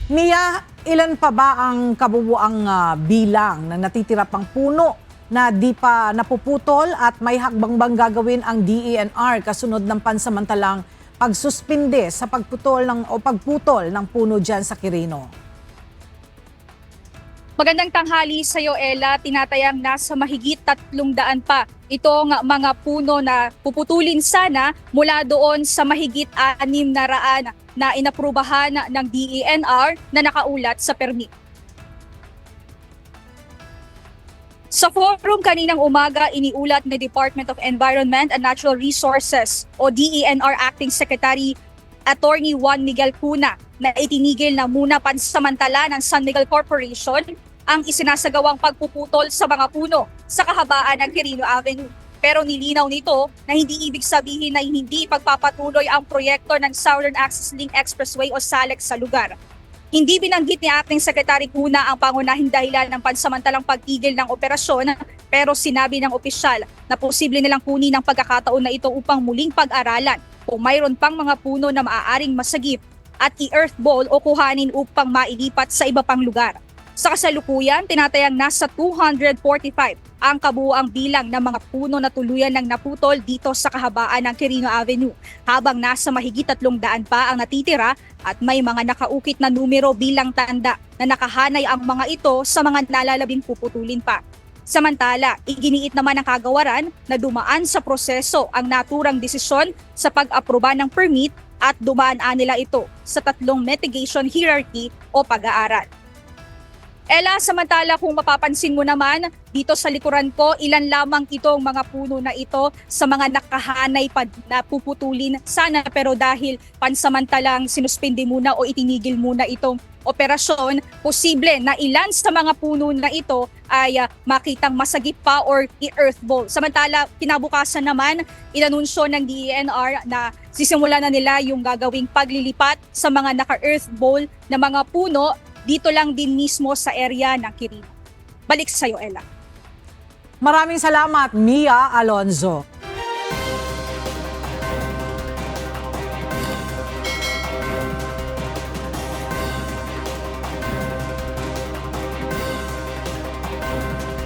Mia, ilan pa ba ang kabubuang bilang na natitira pang puno na di pa napuputol at may hakbang bang gagawin ang DENR kasunod ng pansamantalang pagsuspinde sa pagputol ng puno dyan sa Quirino? Magandang tanghali sa iyo, Ella. Tinatayang nasa mahigit 300 pa itong mga puno na puputulin sana mula doon sa mahigit 600 na inaprubahan ng DENR na nakaulat sa permit. Sa forum kaninang umaga, iniulat ni Department of Environment and Natural Resources o DENR Acting Secretary Attorney Juan Miguel Cuna na itinigil na muna pansamantala ng San Miguel Corporation ang isinasagawang pagpuputol sa mga puno sa kahabaan ng Quirino Avenue. Pero nilinaw nito na hindi ibig sabihin na hindi pagpapatuloy ang proyekto ng Southern Access Link Expressway o SALEX sa lugar. Hindi binanggit ni Acting Secretary Cuna ang pangunahing dahilan ng pansamantalang pagtigil ng operasyon, pero sinabi ng opisyal na posible nilang kunin ang pagkakataon na ito upang muling pag-aralan kung mayroon pang mga puno na maaaring masagip at i-earthball o kuhanin upang mailipat sa iba pang lugar. Sa kasalukuyan, tinatayang nasa 245 ang kabuuang bilang ng mga puno na tuluyan ng naputol dito sa kahabaan ng Quirino Avenue, habang nasa mahigit 300 pa ang natitira at may mga nakaukit na numero bilang tanda na nakahanay ang mga ito sa mga nalalabing puputulin pa. Samantala, iginiit naman ng kagawaran na dumaan sa proseso ang naturang desisyon sa pag-aproba ng permit at dumaan nila ito sa 3 mitigation hierarchy o pag-aaral. Ella, samantala kung mapapansin mo naman, dito sa likuran ko, ilan lamang itong mga puno na ito sa mga nakahanay pa na puputulin sana, pero dahil pansamantalang sinuspindi muna o itinigil muna itong operasyon, posible na ilan sa mga puno na ito ay makitang masagip pa or i-earthball. Samantala, kinabukasan naman, inanunsyo ng DENR na sisimula na nila yung gagawing paglilipat sa mga naka-earthball na mga puno dito lang din mismo sa area ng Quirino. Balik sa iyo, Ella. Maraming salamat, Mia Alonzo.